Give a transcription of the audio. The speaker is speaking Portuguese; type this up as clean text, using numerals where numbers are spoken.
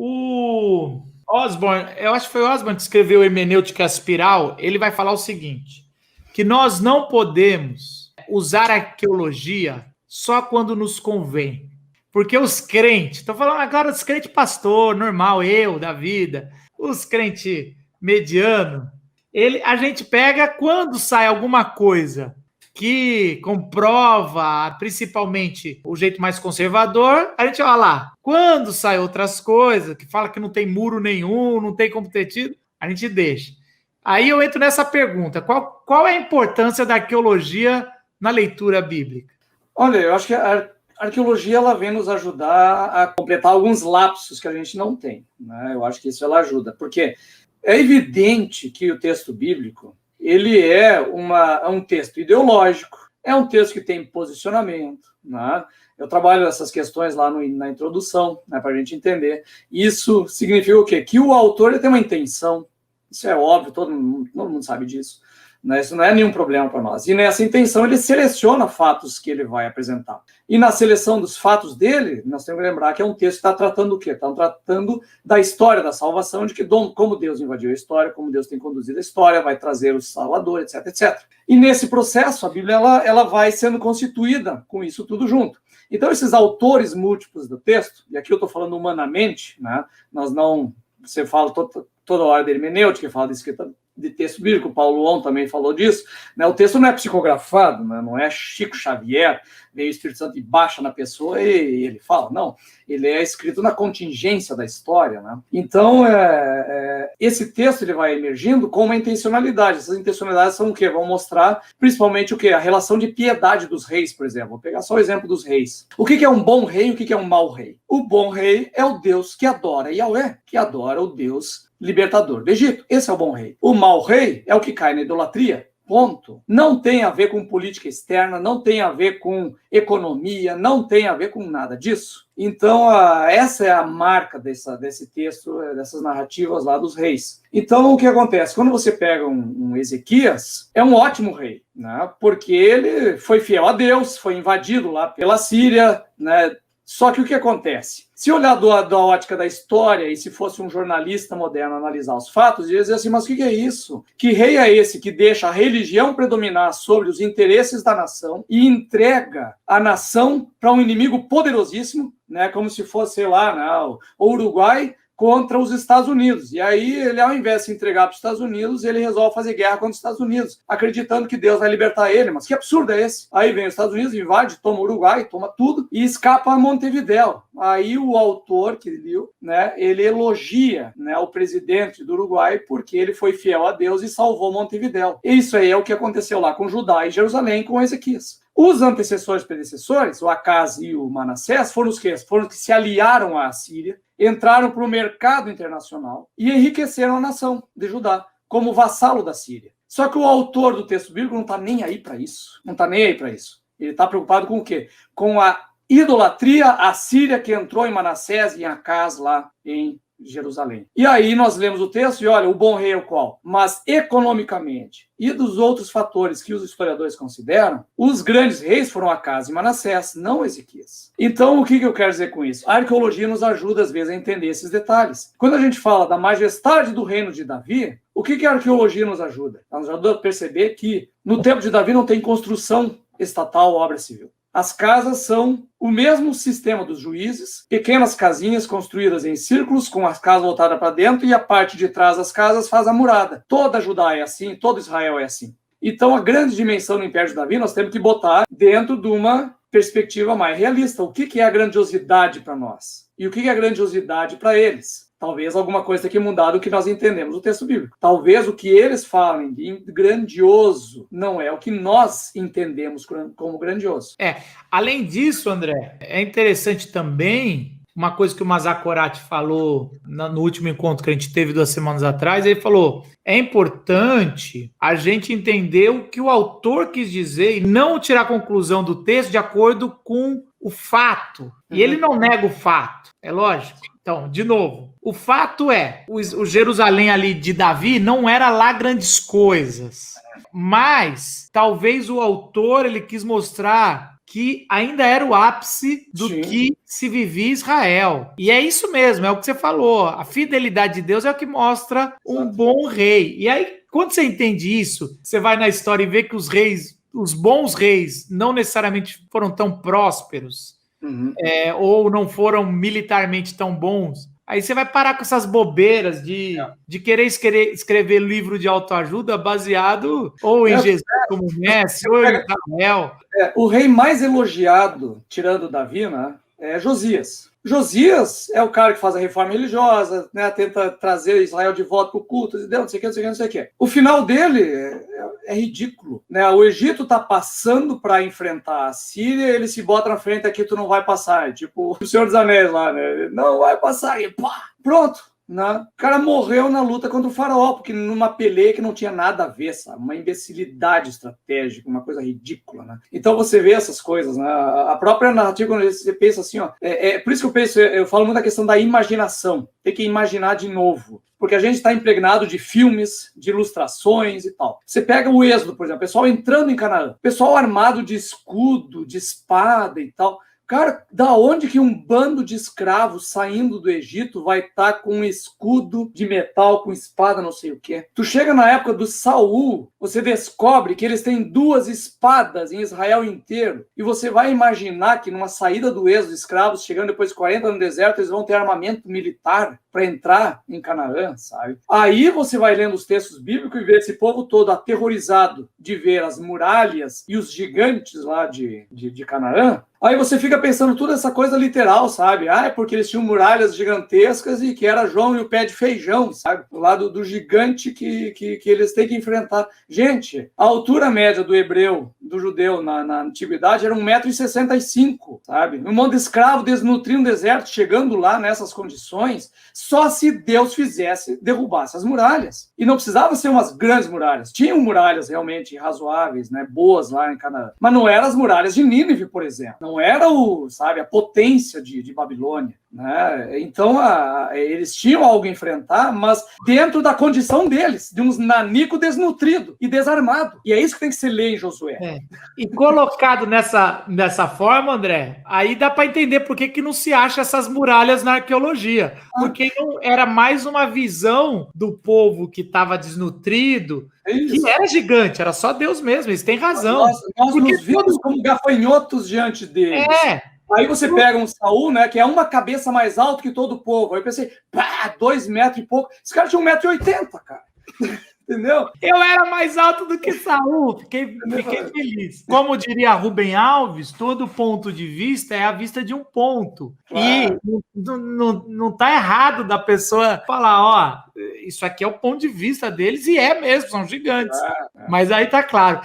O Osborne, eu acho que foi o Osborne que escreveu Hermenêutica Espiral, ele vai falar o seguinte, que nós não podemos usar a arqueologia só quando nos convém. Porque os crentes, estou falando agora dos crentes pastor, normal, eu, da vida, os crentes mediano, a gente pega quando sai alguma coisa que comprova, principalmente, o jeito mais conservador, a gente olha lá. Quando sai outras coisas, que fala que não tem muro nenhum, não tem como ter tido, a gente deixa. Aí eu entro nessa pergunta, qual é a importância da arqueologia na leitura bíblica? Olha, eu acho que a arqueologia ela vem nos ajudar a completar alguns lapsos que a gente não tem, né? Eu acho que isso ela ajuda, porque é evidente que o texto bíblico ele é um texto ideológico, é um texto que tem posicionamento, né? Eu trabalho essas questões lá na introdução, né, para a gente entender. Isso significa o quê? Que o autor ele tem uma intenção, isso é óbvio, todo mundo sabe disso. Isso não é nenhum problema para nós. E nessa intenção ele seleciona fatos que ele vai apresentar. E na seleção dos fatos dele, nós temos que lembrar que é um texto que está tratando do quê? Está tratando da história da salvação, de que como Deus invadiu a história, como Deus tem conduzido a história, vai trazer o Salvador, etc, etc. E nesse processo, a Bíblia ela vai sendo constituída com isso tudo junto. Então, esses autores múltiplos do texto, e aqui eu estou falando humanamente, né? Nós não... Você fala toda hora da hermenêutica, fala de escrita de texto bíblico, o Paulo On também falou disso, né? O texto não é psicografado, né? Não é Chico Xavier, veio o Espírito Santo e baixa na pessoa e ele fala, não, ele é escrito na contingência da história, né? Então, esse texto ele vai emergindo com uma intencionalidade. Essas intencionalidades são o quê? Vão mostrar principalmente o quê? A relação de piedade dos reis, por exemplo. Vou pegar só o exemplo dos reis. O que é um bom rei e o que é um mau rei? O bom rei é o Deus que adora Yahweh, que adora o Deus libertador do Egito. Esse é o bom rei. O mau rei é o que cai na idolatria. Ponto. Não tem a ver com política externa, não tem a ver com economia, não tem a ver com nada disso. Então, essa é a marca desse texto, dessas narrativas lá dos reis. Então, o que acontece? Quando você pega um Ezequias, é um ótimo rei, né? Porque ele foi fiel a Deus, foi invadido lá pela Síria, né? Só que o que acontece? Se olhar da ótica da história e se fosse um jornalista moderno analisar os fatos, ia dizer assim, mas o que é isso? Que rei é esse que deixa a religião predominar sobre os interesses da nação e entrega a nação para um inimigo poderosíssimo, né? Como se fosse, sei lá, né, o Uruguai contra os Estados Unidos. E aí, ele, ao invés de se entregar para os Estados Unidos, ele resolve fazer guerra contra os Estados Unidos, acreditando que Deus vai libertar ele. Mas que absurdo é esse? Aí vem os Estados Unidos, invade, toma o Uruguai, toma tudo e escapa a Montevidéu. Aí o autor que liu, né, ele elogia, né, o presidente do Uruguai porque ele foi fiel a Deus e salvou Montevidéu. Isso aí é o que aconteceu lá com Judá e Jerusalém com Ezequias. Os antecessores e predecessores, o Acaz e o Manassés, foram os que se aliaram à Síria, entraram para o mercado internacional e enriqueceram a nação de Judá como vassalo da Síria. Só que o autor do texto bíblico não está nem aí para isso. Não está nem aí para isso. Ele está preocupado com o quê? Com a idolatria assíria que entrou em Manassés e em Acaz lá em Jerusalém. E aí nós lemos o texto e olha, o bom rei é o qual? Mas economicamente e dos outros fatores que os historiadores consideram, os grandes reis foram Acaz e Manassés, não Ezequias. Então o que eu quero dizer com isso? A arqueologia nos ajuda às vezes a entender esses detalhes. Quando a gente fala da majestade do reino de Davi, o que a arqueologia nos ajuda? Ela nos ajuda a perceber que no tempo de Davi não tem construção estatal, obra civil. As casas são o mesmo sistema dos juízes, pequenas casinhas construídas em círculos, com as casas voltadas para dentro, e a parte de trás das casas faz a murada. Toda Judá é assim, todo Israel é assim. Então, a grande dimensão do Império de Davi, nós temos que botar dentro de uma perspectiva mais realista. O que é a grandiosidade para nós? E o que é a grandiosidade para eles? Talvez alguma coisa tenha que mudar do que nós entendemos do texto bíblico. Talvez o que eles falem de grandioso não é o que nós entendemos como grandioso. Além disso, André, é interessante também uma coisa que o Mazakorati falou no último encontro que a gente teve 2 semanas atrás. Ele falou, é importante a gente entender o que o autor quis dizer e não tirar a conclusão do texto de acordo com o fato. E ele não nega o fato, é lógico. Então, de novo, o fato é, o Jerusalém ali de Davi não era lá grandes coisas, mas talvez o autor ele quis mostrar que ainda era o ápice do Sim. que se vivia em Israel. E é isso mesmo, é o que você falou. A fidelidade de Deus é o que mostra um bom rei. E aí, quando você entende isso, você vai na história e vê que os bons reis, não necessariamente foram tão prósperos, ou não foram militarmente tão bons. Aí você vai parar com essas bobeiras de querer escrever livro de autoajuda baseado ou em Jesus como Messi, ou em Israel. O rei mais elogiado, tirando Davi, né, é Josias. Josias é o cara que faz a reforma religiosa, né, tenta trazer Israel de volta para o culto de Deus, não sei o que, não sei o que, não sei o que. O final dele é ridículo. Né? O Egito está passando para enfrentar a Síria, ele se bota na frente aqui, tu não vai passar. Tipo o Senhor dos Anéis lá, né? Não vai passar. E pá, pronto. Né? O cara morreu na luta contra o faraó, porque numa peleia que não tinha nada a ver, sabe? Uma imbecilidade estratégica, uma coisa ridícula, né? Então você vê essas coisas, né? A própria narrativa, quando você pensa assim, ó, por isso que eu falo muito da questão da imaginação, tem que imaginar de novo, porque a gente está impregnado de filmes, de ilustrações e tal. Você pega o Êxodo, por exemplo, o pessoal entrando em Canaã, pessoal armado de escudo, de espada e tal. Cara, da onde que um bando de escravos saindo do Egito vai estar com um escudo de metal, com espada, não sei o quê? Tu chega na época do Saul, você descobre que eles têm 2 espadas em Israel inteiro, e você vai imaginar que numa saída do êxodo, escravos chegando depois de 40 anos no deserto, eles vão ter armamento militar para entrar em Canaã, sabe? Aí você vai lendo os textos bíblicos e vê esse povo todo aterrorizado de ver as muralhas e os gigantes lá de Canaã. Aí você fica pensando toda essa coisa literal, sabe? É porque eles tinham muralhas gigantescas e que era João e o pé de feijão, sabe? Do lado do gigante que eles têm que enfrentar. Gente, a altura média do hebreu, do judeu na antiguidade era 1,65 m, sabe? Um monte de escravo desnutrido no deserto, chegando lá nessas condições, só se Deus derrubasse as muralhas. E não precisava ser umas grandes muralhas. Tinham muralhas realmente razoáveis, né? Boas lá em Canaã. Mas não eram as muralhas de Nínive, por exemplo. Não era a potência de Babilônia. Né? Então, eles tinham algo a enfrentar, mas dentro da condição deles, de uns nanico desnutrido e desarmado. E é isso que tem que ser lei em Josué. E colocado nessa forma, André, aí dá para entender por que não se acha essas muralhas na arqueologia. Porque não era mais uma visão do povo que estava desnutrido, que era gigante, era só Deus mesmo, eles têm razão. Nós nos vimos como gafanhotos diante deles. Aí você pega um Saul, né, que é uma cabeça mais alto que todo o povo. Aí eu pensei, 2 metros e pouco. Esse cara tinha 1,80 m, cara. Entendeu? Eu era mais alto do que Saul, fiquei feliz. Como diria Rubem Alves, todo ponto de vista é a vista de um ponto. Claro. E não tá errado da pessoa falar, ó, isso aqui é o ponto de vista deles, e é mesmo, são gigantes. Claro. Mas aí tá claro.